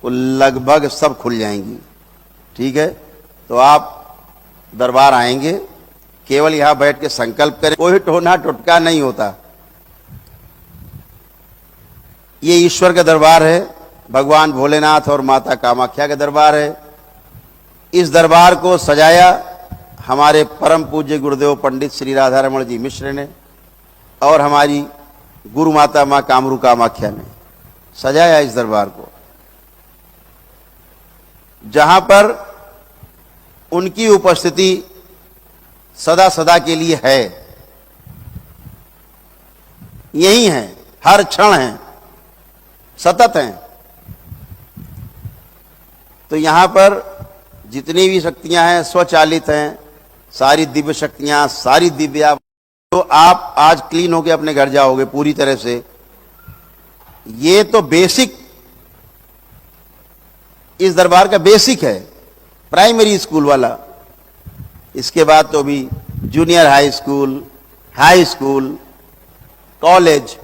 वो लगभग सब खुल जाएंगी। ठीक है, तो आप दरबार आएंगे, केवल यहां बैठ के संकल्प करें, कोई टोना टुटका नहीं होता। ये ईश्वर का दरबार है, भगवान भोलेनाथ और माता कामाख्या का दरबार है। इस दरबार को सजाया हमारे परम पूज्य गुरुदेव पंडित श्री राधारमण जी मिश्र ने और हमारी गुरु माता मां कामरू कामाख्या ने सजाया इस दरबार को, जहां पर उनकी उपस्थिति सदा सदा के लिए है, यही है, हर क्षण है, सतत हैं। तो यहां पर जितनी भी शक्तियां हैं स्वचालित हैं, सारी दिव्य शक्तियां, सारी दिव्या। तो आप आज क्लीन होके अपने घर जाओगे पूरी तरह से। ये तो बेसिक, इस दरबार का बेसिक है, प्राइमरी स्कूल वाला। इसके बाद तो भी junior high school, college,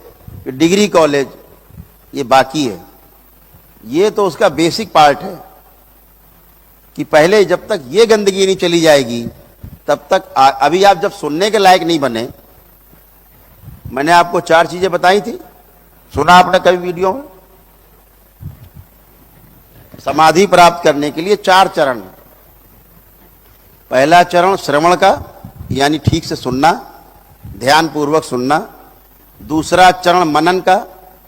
degree college, ये बाकी है। ये तो उसका बेसिक पार्ट है कि पहले जब तक ये गंदगी नहीं चली जाएगी तब तक अभी आप जब सुनने के लायक नहीं बने। मैंने आपको 4 चीजें बताई थी, सुना आपने कभी वीडियो में? समाधि प्राप्त करने के लिए 4 चरण। पहला चरण श्रवण का, यानी ठीक से सुनना, ध्यान पूर्वक सुनना। दूसरा चरण मनन का,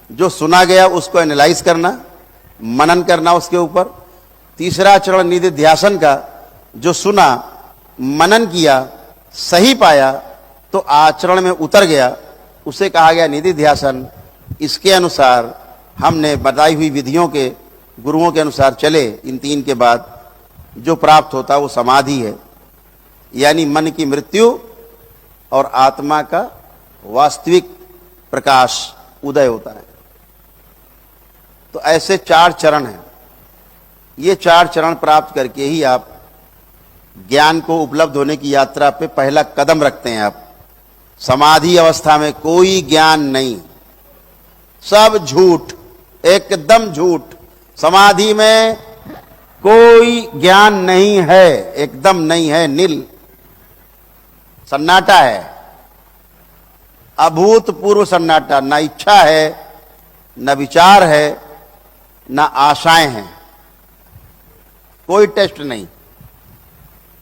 जो सुना गया उसको एनालाइज करना, मनन करना उसके ऊपर। तीसरा चरण निधिध्यासन का, जो सुना, मनन किया, सही पाया तो आचरण में उतर गया, उसे कहा गया निधिध्यासन। इसके अनुसार हमने बताई हुई विधियों के, गुरुओं के अनुसार चले, इन 3 के बाद जो प्राप्त होता वो समाधि है, यानी मन की मृत्यु और आत्मा का वास्तविक प्रकाश उदय होता है। तो ऐसे 4 चरण हैं। ये 4 चरण प्राप्त करके ही आप ज्ञान को उपलब्ध होने की यात्रा पे पहला कदम रखते हैं। आप समाधि अवस्था में कोई ज्ञान नहीं, सब झूठ, एकदम झूठ। समाधि में कोई ज्ञान नहीं है, एकदम नहीं है, नील सन्नाटा है, अभूतपूर्व सन्नाटा। न इच्छा है, न विचार है, न आशाएं हैं, कोई टेस्ट नहीं,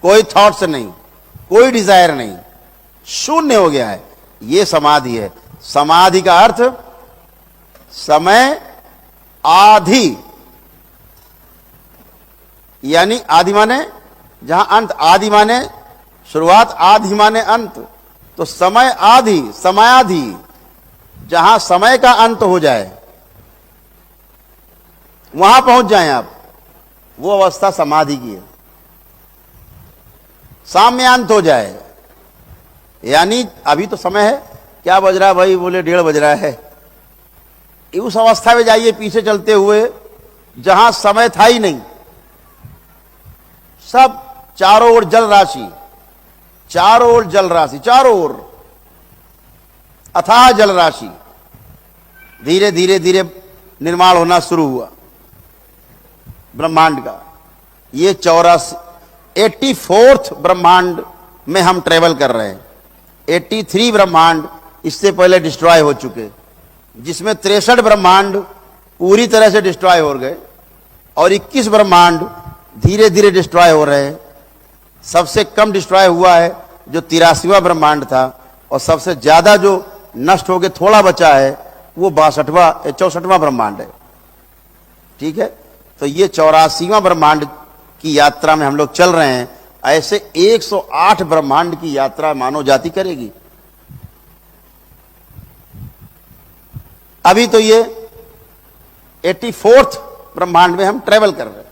कोई थॉट्स नहीं, कोई डिजायर नहीं, शून्य हो गया है। ये समाधि है। समाधि का अर्थ समय आधि, यानी आदि माने जहां अंत, आदि माने शुरुआत, आधि माने अंत। तो समय आधि, समयाधि, जहां समय का अंत हो जाए वहां पहुंच जाएं आप, वो अवस्था समाधि की है। साम्यांत हो जाए, यानी अभी तो समय है, क्या बज रहा है भाई? बोले 1:30 बज रहा है। उस अवस्था में जाइए पीछे चलते हुए जहां समय था ही नहीं, सब चारों ओर जल राशि, चारों ओर जल राशि, चारों ओर अथाह जल राशि। धीरे धीरे धीरे निर्माण होना शुरू हुआ ब्रह्मांड का। ये 84th ब्रह्मांड में हम ट्रेवल कर रहे हैं। 83 ब्रह्मांड इससे पहले डिस्ट्रॉय हो चुके, जिसमें 63 ब्रह्मांड पूरी तरह से डिस्ट्रॉय हो गए और 21 ब्रह्मांड धीरे धीरे डिस्ट्रॉय हो रहे हैं। सबसे कम डिस्ट्रॉय हुआ है जो 83वां ब्रह्मांड था, और सबसे ज्यादा जो नष्ट होकर थोड़ा बचा है वो 64वां ब्रह्मांड है। ठीक है, तो ये 84वां ब्रह्मांड की यात्रा में हम लोग चल रहे हैं। ऐसे 108 ब्रह्मांड की यात्रा मानव जाति करेगी। अभी तो ये 84th ब्रह्मांड में हम ट्रेवल कर रहे हैं।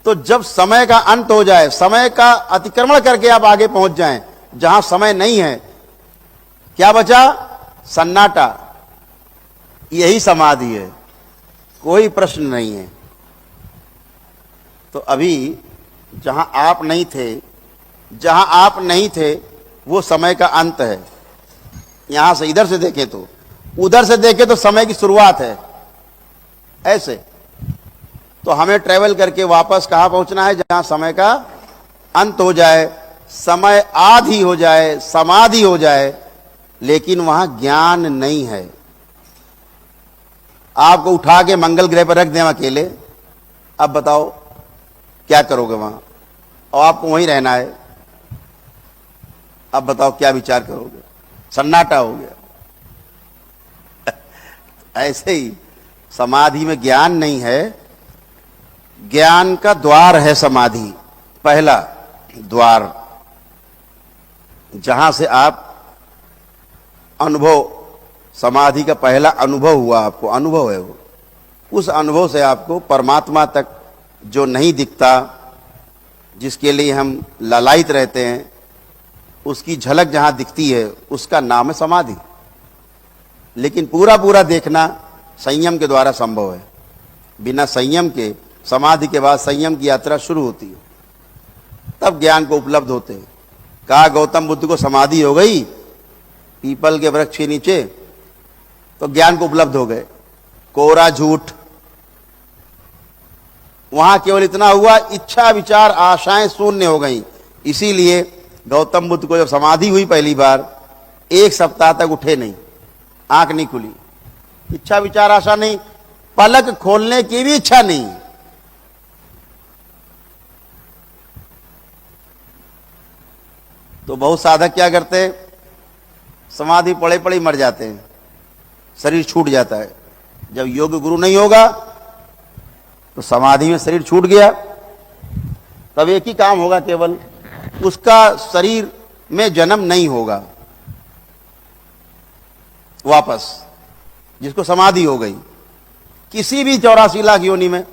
तो जब समय का अंत हो जाए, समय का अतिक्रमण करके आप आगे पहुंच जाएं जहां समय नहीं है, क्या बचा? सन्नाटा। यही समाधि है, कोई प्रश्न नहीं है। तो अभी जहां आप नहीं थे वो समय का अंत है। यहां से इधर से देखें तो उधर से देखे तो समय की शुरुआत है, ऐसे। तो हमें ट्रेवल करके वापस कहां पहुंचना है? जहां समय का अंत हो जाए, समय आदि हो जाए, समाधि हो जाए, लेकिन वहां ज्ञान नहीं है। आपको उठा के मंगल ग्रह पर रख दें अकेले, अब बताओ क्या करोगे वहां? और आपको वहीं रहना है, अब बताओ क्या विचार करोगे? सन्नाटा हो गया। ऐसे ही समाधि में ज्ञान नहीं है। ज्ञान का द्वार है समाधि, पहला द्वार, जहां से आप अनुभव, समाधि का पहला अनुभव हुआ, आपको अनुभव है वो, उस अनुभव से आपको परमात्मा तक जो नहीं दिखता, जिसके लिए हम लालायित रहते हैं, उसकी झलक जहां दिखती है, उसका नाम है समाधि। लेकिन पूरा पूरा देखना संयम के द्वारा संभव है। बिना संयम के, समाधि के बाद संयम की यात्रा शुरू होती है, तब ज्ञान को उपलब्ध होते हैं। कहा गौतम बुद्ध को समाधि हो गई पीपल के वृक्ष के नीचे, तो ज्ञान को उपलब्ध हो गए। कोरा झूठ, वहां केवल इतना हुआ, इच्छा विचार आशाएं शून्य हो गई। इसीलिए गौतम बुद्ध को जब समाधि हुई पहली बार, 1 सप्ताह तक उठे नहीं, आंख नहीं खुली, इच्छा विचार आशा नहीं, पलक खोलने की भी इच्छा नहीं। तो बहुत साधक क्या करते हैं? समाधि पड़े पड़े मर जाते हैं, शरीर छूट जाता है। जब योग गुरु नहीं होगा तो समाधि में शरीर छूट गया, तब एक ही काम होगा केवल, उसका शरीर में जन्म नहीं होगा वापस। जिसको समाधि हो गई, किसी भी 84 लाख योनि में,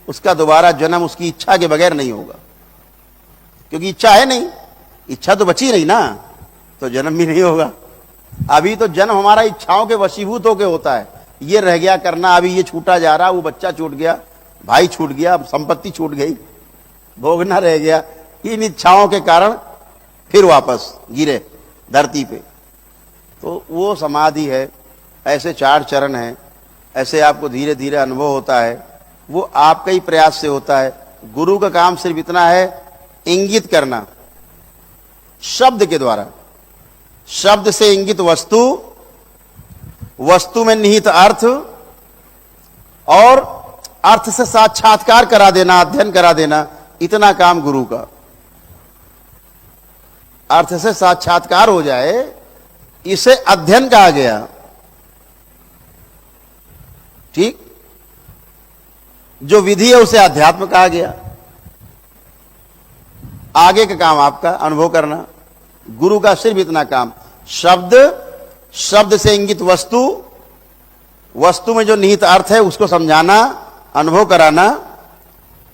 उसका दोबारा जन्म उसकी इच्छा के बगैर नहीं होगा, क्योंकि इच्छा है नहीं, इच्छा तो बची नहीं ना, तो जन्म भी नहीं होगा। अभी तो जन्म हमारा इच्छाओं के वशीभूत होकर होता है। ये रह गया करना, अभी ये छूटा जा रहा, वो बच्चा छूट गया, भाई छूट गया, संपत्ति छूट गई, भोगना रह गया, इन इच्छाओं के कारण फिर वापस गिरे धरती पे। तो वो समाधि है। ऐसे 4 चरण हैं, ऐसे आपको धीरे धीरे अनुभव होता है। वो आपका ही प्रयास से होता है। गुरु का काम सिर्फ इतना है, इंगित करना शब्द के द्वारा, शब्द से इंगित वस्तु, वस्तु में निहित अर्थ, और अर्थ से साक्षात्कार करा देना, अध्ययन करा देना, इतना काम गुरु का। अर्थ से साक्षात्कार हो जाए, इसे अध्ययन कहा गया। ठीक, जो विधि है उसे अध्यात्म कहा गया। आगे का काम आपका अनुभव करना। गुरु का सिर्फ इतना काम, शब्द, शब्द से इंगित वस्तु, वस्तु में जो निहित अर्थ है उसको समझाना, अनुभव कराना,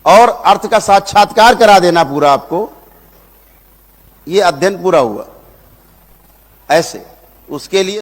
और अर्थ का साक्षात्कार करा देना पूरा आपको। ये अध्ययन पूरा हुआ। ऐसे उसके लिए